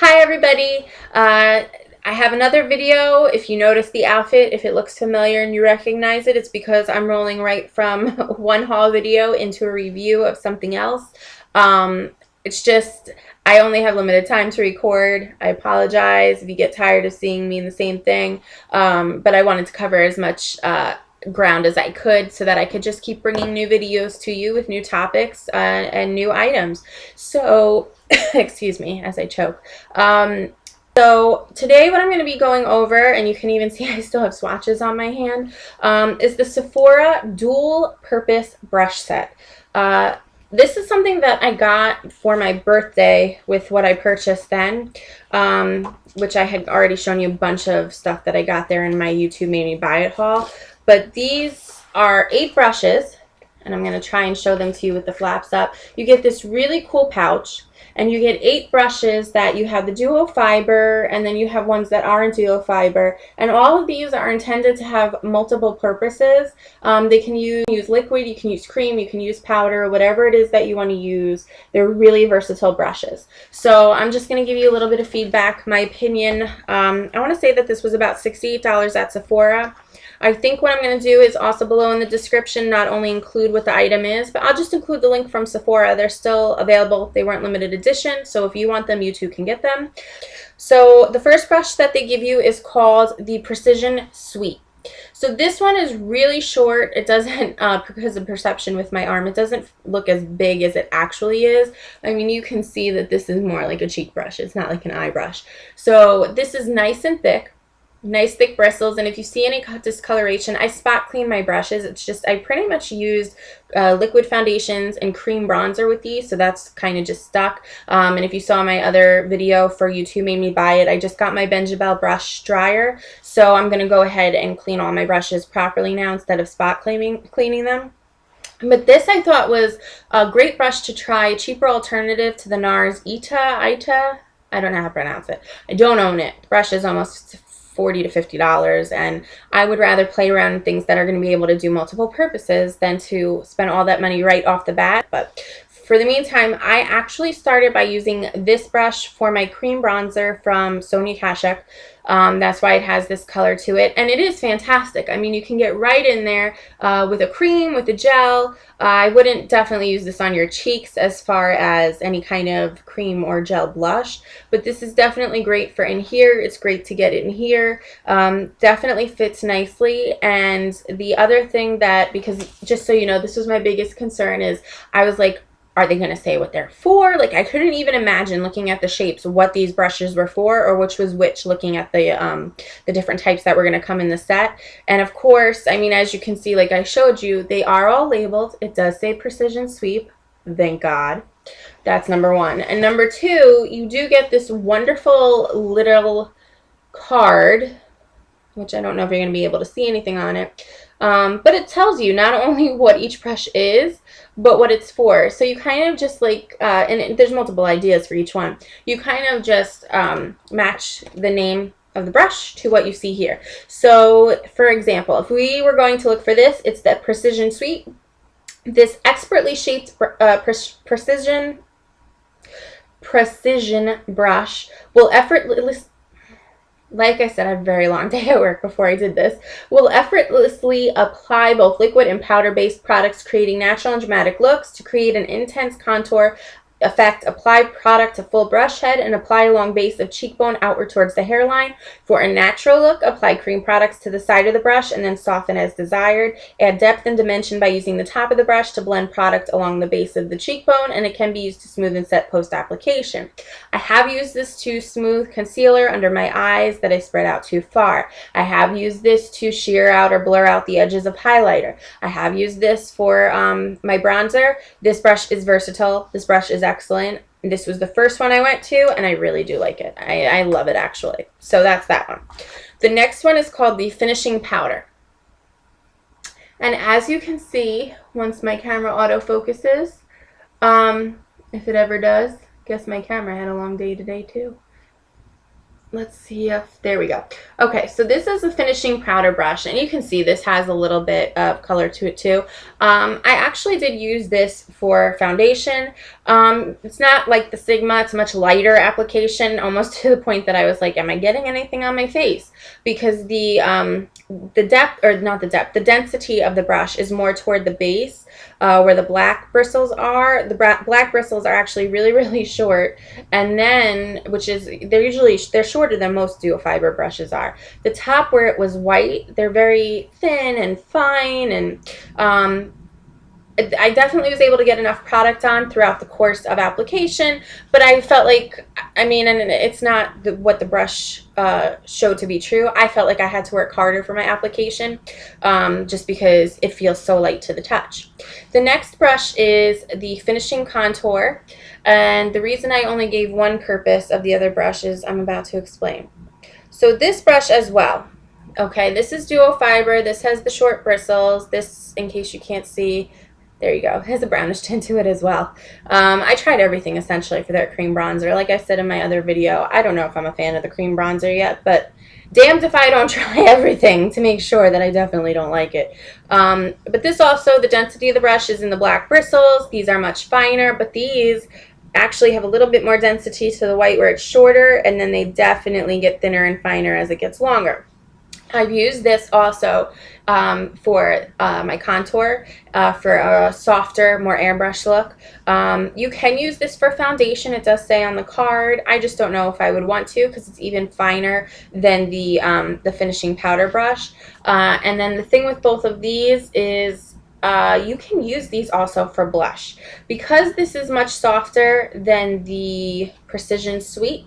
Hi everybody, I have another video. If you notice the outfit, if it looks familiar and you recognize it, it's because I'm rolling right from one haul video into a review of something else. It's just, I only have limited time to record. I apologize if you get tired of seeing me in the same thing, but I wanted to cover as much ground as I could so that I could just keep bringing new videos to you with new topics and new items. So, excuse me as I choke. So today what I'm going to be going over, and you can even see I still have swatches on my hand, is the Sephora Dual Purpose Brush Set. This is something that I got for my birthday with what I purchased then, which I had already shown you a bunch of stuff that I got there in my YouTube Made Me Buy It haul. But these are 8 brushes, and I'm going to try and show them to you with the flaps up. You get this really cool pouch, and you get 8 brushes that you have the duo fiber, and then you have ones that aren't duo fiber. And all of these are intended to have multiple purposes. They can use liquid, you can use cream, you can use powder, whatever it is that you want to use. They're really versatile brushes. So I'm just going to give you a little bit of feedback, my opinion. I want to say that this was about $68 at Sephora. I think what I'm going to do is also below in the description not only include what the item is, but I'll just include the link from Sephora. They're still available. They weren't limited edition, so if you want them, you too can get them. So the first brush that they give you is called the Precision Sweep. So this one is really short. It doesn't, because of perception with my arm, it doesn't look as big as it actually is. I mean, you can see that this is more like a cheek brush. It's not like an eye brush. So this is nice and thick. Nice thick bristles, and if you see any discoloration, I spot clean my brushes. It's just I pretty much used liquid foundations and cream bronzer with these, so that's kind of just stuck. And if you saw my other video for YouTube Made Me Buy It, I just got my Benjabel brush dryer, so I'm going to go ahead and clean all my brushes properly now instead of spot cleaning them. But this I thought was a great brush to try, a cheaper alternative to the NARS Ita. I don't know how to pronounce it. I don't own it. The brush is almost $40 to $50, and I would rather play around with things that are going to be able to do multiple purposes than to spend all that money right off the bat. But for the meantime, I actually started by using this brush for my cream bronzer from Sonia Kashuk. That's why it has this color to it, and it is fantastic. I mean, you can get right in there with a cream, with a gel. I wouldn't definitely use this on your cheeks as far as any kind of cream or gel blush, but this is definitely great for in here. It's great to get in here. Definitely fits nicely. And the other thing that, because just so you know, this was my biggest concern, is I was like, are they going to say what they're for? Like, I couldn't even imagine looking at the shapes what these brushes were for, or which was which, looking at the different types that were going to come in the set. And of course, I mean, as you can see, like I showed you, they are all labeled. It does say Precision Sweep. Thank God. That's number one. And number two, you do get this wonderful little card, which I don't know if you're going to be able to see anything on it. But it tells you not only what each brush is, but what it's for. So you kind of just like, and there's multiple ideas for each one. You kind of just match the name of the brush to what you see here. So for example, if we were going to look for this, it's the Precision Sweep. This expertly shaped precision brush will effortlessly, like I said, I had a very long day at work before I did this, will effortlessly apply both liquid and powder-based products, creating natural and dramatic looks. To create an intense contour effect, apply product to full brush head and apply along base of cheekbone outward towards the hairline. For a natural look, apply cream products to the side of the brush and then soften as desired. Add depth and dimension by using the top of the brush to blend product along the base of the cheekbone, and it can be used to smooth and set post-application. I have used this to smooth concealer under my eyes that I spread out too far. I have used this to sheer out or blur out the edges of highlighter. I have used this for my bronzer. This brush is versatile. This brush is excellent. This was the first one I went to, and I really do like it. I love it, actually. So that's that one. The next one is called the Finishing Powder. And as you can see, once my camera autofocuses, if it ever does, guess my camera had a long day today too. let's see if, there we go. Okay, so this is a finishing powder brush, and you can see this has a little bit of color to it too. I actually did use this for foundation. It's not like the Sigma, it's a much lighter application, almost to the point that I was like, am I getting anything on my face? Because the depth, or not the depth, the density of the brush is more toward the base, where the black bristles are. The black bristles are actually really, really short, and then, which is, they're shorter than most duo fiber brushes are. The top where it was white, they're very thin and fine, and I definitely was able to get enough product on throughout the course of application, but I felt like, I mean, and it's not what the brush showed to be true. I felt like I had to work harder for my application, just because it feels so light to the touch. The next brush is the finishing contour, and the reason I only gave one purpose of the other brushes I'm about to explain. So this brush as well, okay, this is duo fiber. This has the short bristles. This, in case you can't see, there you go. It has a brownish tint to it as well. I tried everything essentially for that cream bronzer. Like I said in my other video, I don't know if I'm a fan of the cream bronzer yet, but damned if I don't try everything to make sure that I definitely don't like it. But this also, the density of the brush is in the black bristles. These are much finer, but these actually have a little bit more density to the white where it's shorter, and then they definitely get thinner and finer as it gets longer. I've used this also for my contour, for a softer, more airbrush look. You can use this for foundation. It does say on the card. I just don't know if I would want to, because it's even finer than the finishing powder brush. And then the thing with both of these is you can use these also for blush. Because this is much softer than the Precision Sweet,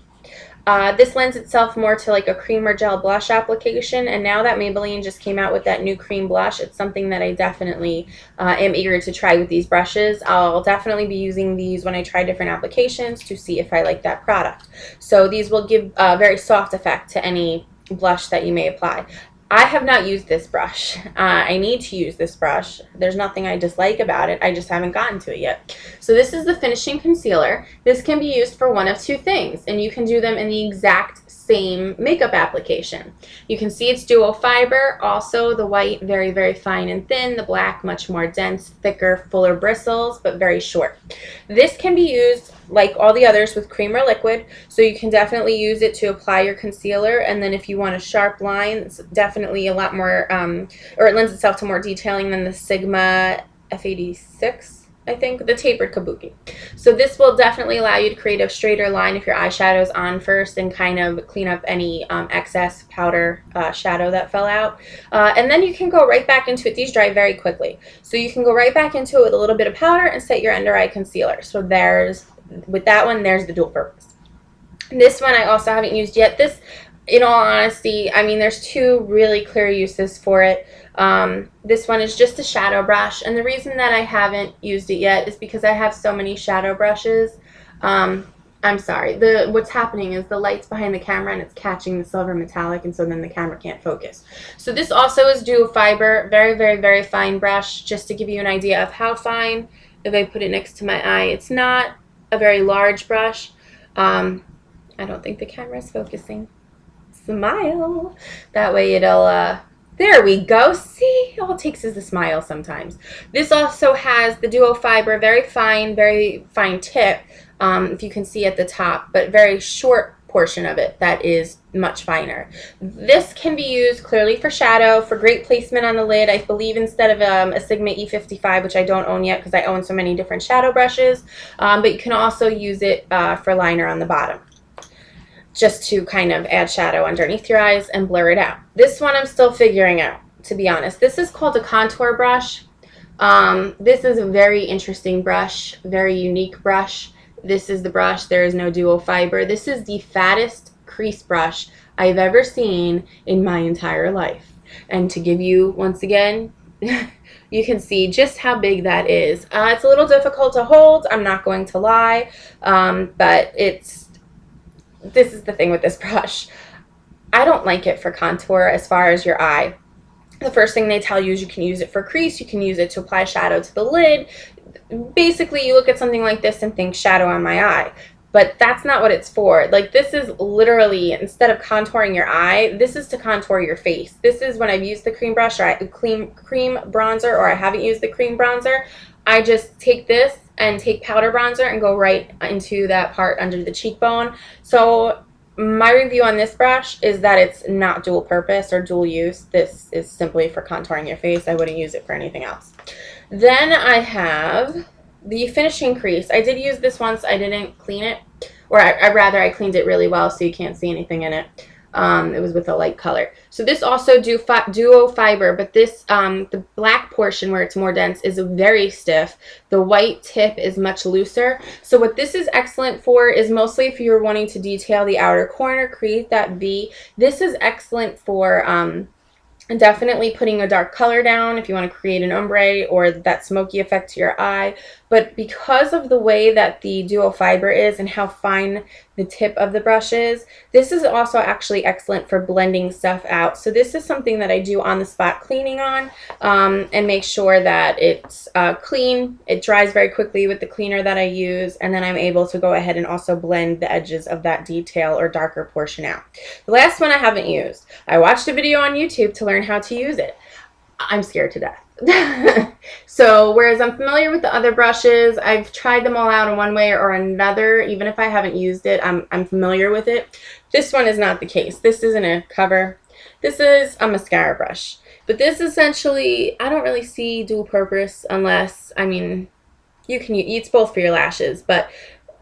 this lends itself more to like a cream or gel blush application, and now that Maybelline just came out with that new cream blush, it's something that I definitely am eager to try with these brushes. I'll definitely be using these when I try different applications to see if I like that product. So these will give a very soft effect to any blush that you may apply. I have not used this brush. I need to use this brush. There's nothing I dislike about it. I just haven't gotten to it yet. So this is the finishing concealer. This can be used for one of two things, and you can do them in the exact same makeup application. You can see it's duo fiber. Also, the white, very, very fine and thin. The black, much more dense, thicker, fuller bristles, but very short. This can be used like all the others with cream or liquid, so you can definitely use it to apply your concealer, and then if you want a sharp line, it's definitely a lot more, or it lends itself to more detailing than the Sigma F86, I think, the tapered kabuki. So this will definitely allow you to create a straighter line if your eyeshadow's on first, and kind of clean up any excess powder shadow that fell out. And then you can go right back into it. These dry very quickly. So you can go right back into it with a little bit of powder and set your under eye concealer. So there's, with that one, there's the dual purpose. This one I also haven't used yet. This, in all honesty, I mean, there's two really clear uses for it. This one is just a shadow brush, and the reason that I haven't used it yet is because I have so many shadow brushes. I'm sorry, what's happening is the light's behind the camera and it's catching the silver metallic, and so then the camera can't focus. So this also is duo fiber, very, very, very fine brush. Just to give you an idea of how fine, if I put it next to my eye, it's not a very large brush. I don't think the camera's focusing. Smile. That way it'll, there we go. See, all it takes is a smile sometimes. This also has the duo fiber, very fine tip, if you can see at the top, but very short portion of it that is much finer. This can be used clearly for shadow, for great placement on the lid. I believe instead of a Sigma E55, which I don't own yet because I own so many different shadow brushes, but you can also use it for liner on the bottom, just to kind of add shadow underneath your eyes and blur it out. This one I'm still figuring out, to be honest. This is called a contour brush. This is a very interesting brush, very unique brush. This is the brush. There is no duo fiber. This is the fattest crease brush I've ever seen in my entire life. And to give you, once again, you can see just how big that is. It's a little difficult to hold, I'm not going to lie, but this is the thing with this brush. I don't like it for contour as far as your eye. The first thing they tell you is you can use it for crease, you can use it to apply shadow to the lid. Basically, you look at something like this and think shadow on my eye. but that's not what it's for. Like, this is literally, instead of contouring your eye, this is to contour your face. This is when I've used the cream brush or cream bronzer, or I haven't used the cream bronzer, I just take this and take powder bronzer and go right into that part under the cheekbone. So my review on this brush is that it's not dual purpose or dual use. This is simply for contouring your face. I wouldn't use it for anything else. Then I have the finishing crease. I did use this once. I didn't clean it, or I cleaned it really well so you can't see anything in it. It was with a light color. So this also duo fiber, but this the black portion where it's more dense is very stiff. The white tip is much looser. So what this is excellent for is mostly if you're wanting to detail the outer corner, create that V. This is excellent for definitely putting a dark color down if you want to create an ombre or that smoky effect to your eye. But because of the way that the duo fiber is and how fine the tip of the brush is, this is also actually excellent for blending stuff out. So this is something that I do on the spot cleaning on, and make sure that it's clean. It dries very quickly with the cleaner that I use, and then I'm able to go ahead and also blend the edges of that detail or darker portion out. The last one I haven't used. I watched a video on YouTube to learn how to use it. I'm scared to death. So whereas I'm familiar with the other brushes, I've tried them all out in one way or another. Even if I haven't used it, I'm familiar with it. This one is not the case. This isn't a cover. This is a mascara brush. But this essentially, I don't really see dual purpose unless, I mean, it's both for your lashes, but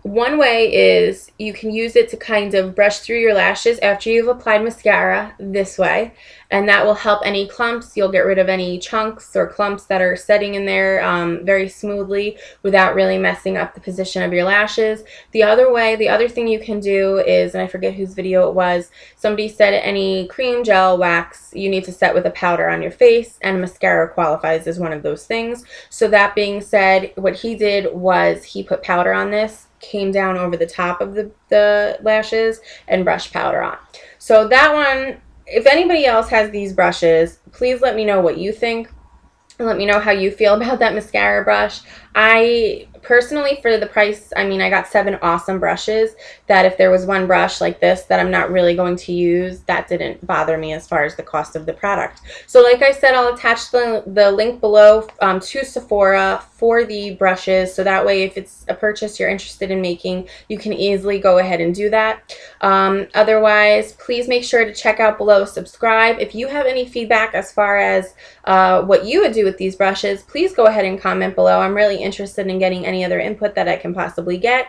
one way is you can use it to kind of brush through your lashes after you've applied mascara this way, and that will help any clumps. You'll get rid of any chunks or clumps that are setting in there very smoothly without really messing up the position of your lashes. The other way, the other thing you can do is, and I forget whose video it was, somebody said any cream, gel, wax, you need to set with a powder on your face, and mascara qualifies as one of those things. So that being said, what he did was he put powder on this, came down over the top of the lashes, and brushed powder on. So that one, if anybody else has these brushes, please let me know what you think. Let me know how you feel about that mascara brush. I personally, for the price, I mean, I got 7 awesome brushes that if there was one brush like this that I'm not really going to use, that didn't bother me as far as the cost of the product. So like I said, I'll attach the link below to Sephora for the brushes, so that way if it's a purchase you're interested in making, you can easily go ahead and do that. Otherwise, please make sure to check out below, subscribe. If you have any feedback as far as what you would do with these brushes, please go ahead and comment below. I'm really interested in getting any other input that I can possibly get.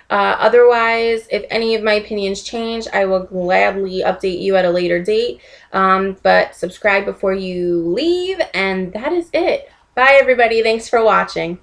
Otherwise, if any of my opinions change, I will gladly update you at a later date. But subscribe before you leave, and that is it. Bye, everybody. Thanks for watching.